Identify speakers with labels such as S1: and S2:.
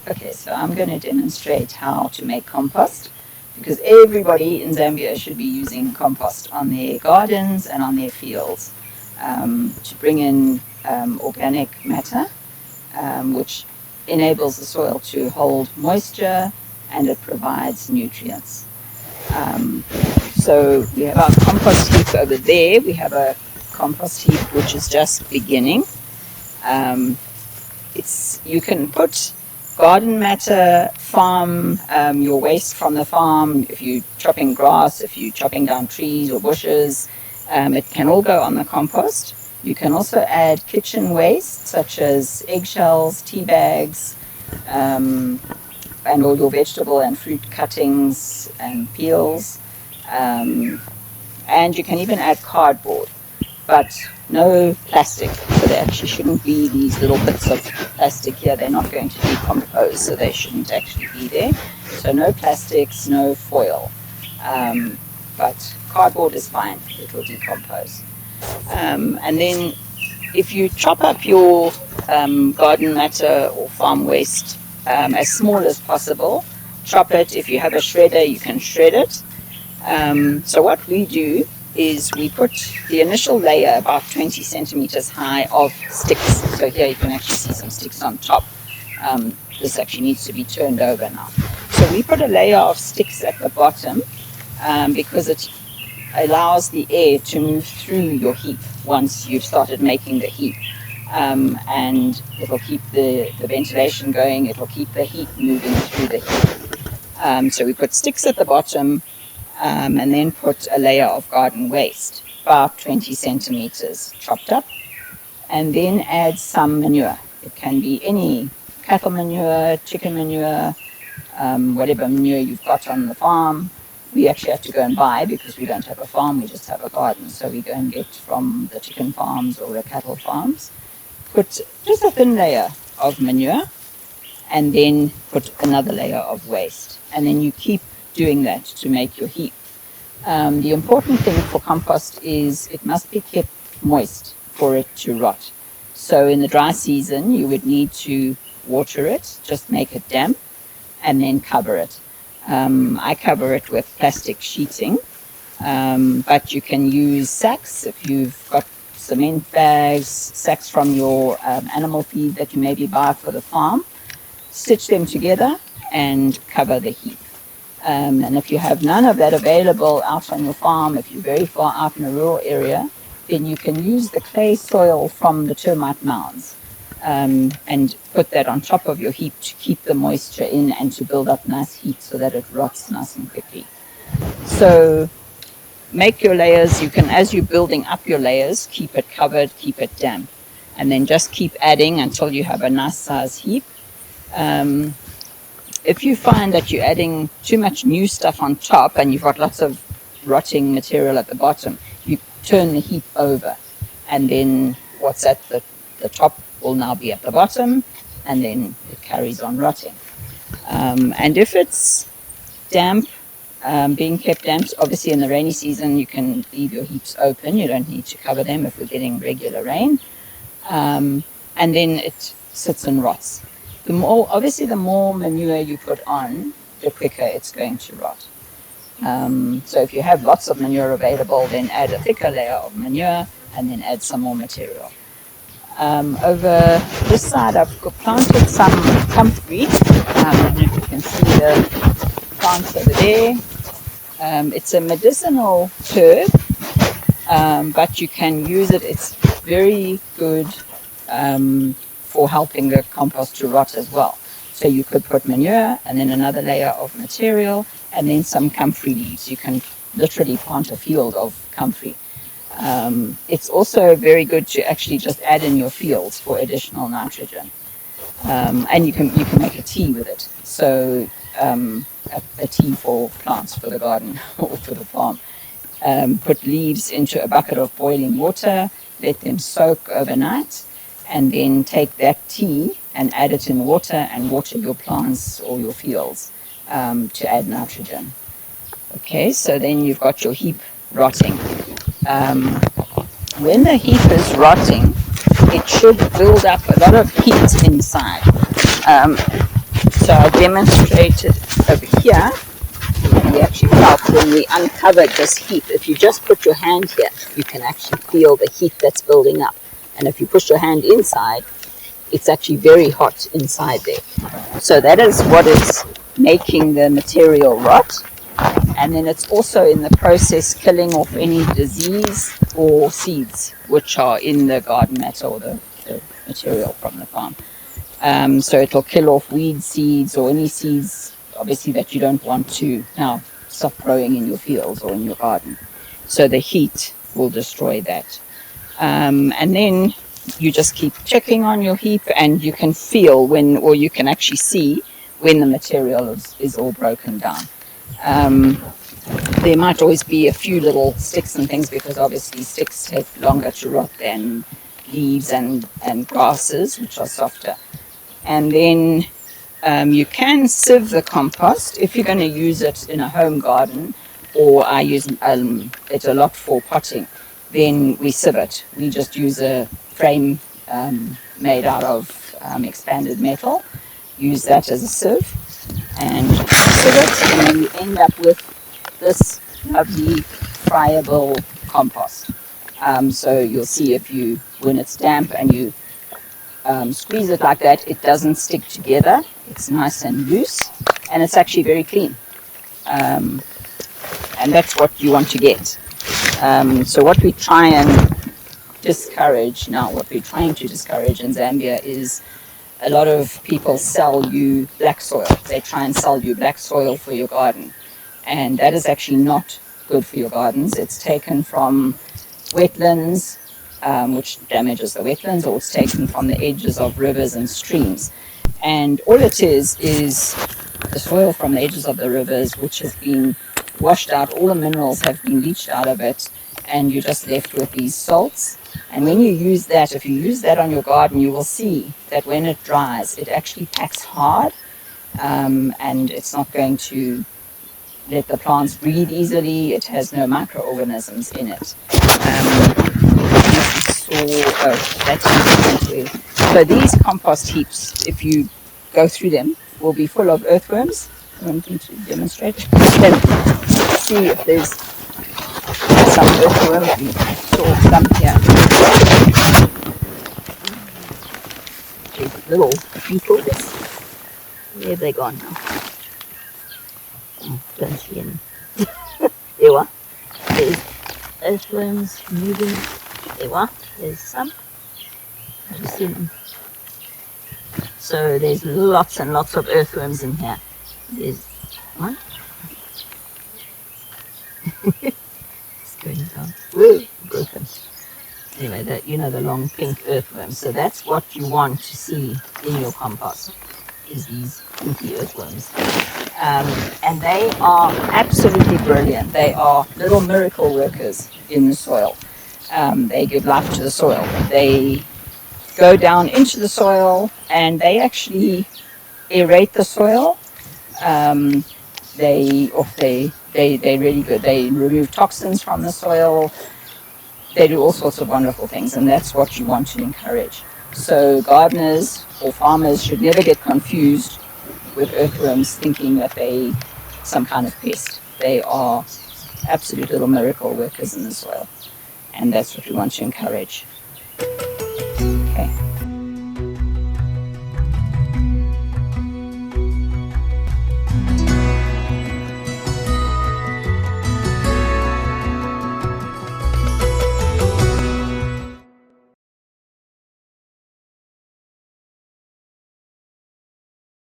S1: Okay, so I'm going to demonstrate how to make compost, because everybody in Zambia should be using compost on their gardens and on their fields to bring in organic matter, which enables the soil to hold moisture and it provides nutrients. So we have our compost heap over there. We have a compost heap which is just beginning. You can put garden matter, farm, your waste from the farm, if you're chopping grass, if you're chopping down trees or bushes, it can all go on the compost. You can also add kitchen waste such as eggshells, tea bags, and all your vegetable and fruit cuttings and peels. And you can even add cardboard, but no plastic. So there actually shouldn't be these little bits of plastic here. They're not going to decompose, so they shouldn't actually be there. So no plastics, no foil. But cardboard is fine, it will decompose. And then if you chop up your garden matter or farm waste as small as possible, chop it. If you have a shredder, you can shred it. So what we do is we put the initial layer about 20 centimeters high of sticks. So here you can actually see some sticks on top. This actually needs to be turned over now. So we put a layer of sticks at the bottom because it allows the air to move through your heap once you've started making the heap. And it will keep the ventilation going, it will keep the heat moving through the heap. So we put sticks at the bottom and then put a layer of garden waste, about 20 centimeters chopped up, and then add some manure. It can be any cattle manure, chicken manure, whatever manure you've got on the farm. We actually have to go and buy because we don't have a farm, we just have a garden. So we go and get from the chicken farms or the cattle farms. Put just a thin layer of manure and then put another layer of waste. And then you keep doing that to make your heap. The important thing for compost is it must be kept moist for it to rot. So in the dry season, you would need to water it, just make it damp, and then cover it. I cover it with plastic sheeting, but you can use sacks if you've got cement bags, sacks from your animal feed that you maybe buy for the farm. Stitch them together and cover the heap. And if you have none of that available out on your farm, if you're very far out in a rural area, then you can use the clay soil from the termite mounds and put that on top of your heap to keep the moisture in and to build up nice heat so that it rots nice and quickly. So make your layers. You can, as you're building up your layers, keep it covered, keep it damp, and then just keep adding until you have a nice size heap. If you find that you're adding too much new stuff on top and you've got lots of rotting material at the bottom, you turn the heap over, and then what's at the top will now be at the bottom, and then it carries on rotting. And if it's damp, being kept damp, obviously in the rainy season you can leave your heaps open, you don't need to cover them if we're getting regular rain, and then it sits and rots. The more manure you put on, the quicker it's going to rot. So if you have lots of manure available, then add a thicker layer of manure and then add some more material. Over this side I've planted some comfrey. And if you can see the plants over there. It's a medicinal herb, but you can use it. It's very good for helping the compost to rot as well. So you could put manure and then another layer of material and then some comfrey leaves. You can literally plant a field of comfrey. It's also very good to actually just add in your fields for additional nitrogen. And you can make a tea with it. So a tea for plants for the garden or for the farm. Put leaves into a bucket of boiling water, let them soak overnight, and then take that tea and add it in water and water your plants or your fields to add nitrogen. Okay, so then you've got your heap rotting. When the heap is rotting, it should build up a lot of heat inside. So I demonstrated over here. We actually felt when we uncovered this heap, if you just put your hand here, you can actually feel the heat that's building up. And if you push your hand inside, it's actually very hot inside there. So that is what is making the material rot. And then it's also in the process killing off any disease or seeds which are in the garden matter or the material from the farm. So it'll kill off weed seeds or any seeds, obviously, that you don't want to now stop growing in your fields or in your garden. So the heat will destroy that. And then you just keep checking on your heap, and you can feel when, or you can actually see when the material is all broken down. There might always be a few little sticks and things, because obviously sticks take longer to rot than leaves and grasses, which are softer. And then you can sieve the compost if you're going to use it in a home garden, or I use it a lot for potting. Then we sieve it. We just use a frame made out of expanded metal, use that as a sieve, and sieve it, and then you end up with this lovely friable compost. So you'll see when it's damp and you squeeze it like that, it doesn't stick together. It's nice and loose, and it's actually very clean. And that's what you want to get. So what we try and discourage now, what we're trying to discourage in Zambia is a lot of people sell you black soil. They try and sell you black soil for your garden. And that is actually not good for your gardens. It's taken from wetlands, which damages the wetlands, or it's taken from the edges of rivers and streams. And all it is the soil from the edges of the rivers, which has been washed out, all the minerals have been leached out of it, and you're just left with these salts. And when you use that, if you use that on your garden, you will see that when it dries, it actually packs hard, and it's not going to let the plants breathe easily. It has no microorganisms in it. So these compost heaps, if you go through them, will be full of earthworms. I'm going to demonstrate. Then see if there's some earthworms. We saw some here. There's little beetles. Where have they gone now? Oh, don't see them. There we are. There's earthworms moving. There we are. There's some. I just see them. So there's lots and lots of earthworms in here. There's one. It's going down. Whoa, broken. Anyway, the long pink earthworms. So that's what you want to see in your compost, is these pinky earthworms. And they are absolutely brilliant. They are little miracle workers in the soil. They give life to the soil. They go down into the soil and they actually aerate the soil. They're really good. They remove toxins from the soil. They do all sorts of wonderful things, and that's what you want to encourage. So gardeners or farmers should never get confused with earthworms thinking that they some kind of pest. They are absolute little miracle workers in the soil, and that's what we want to encourage.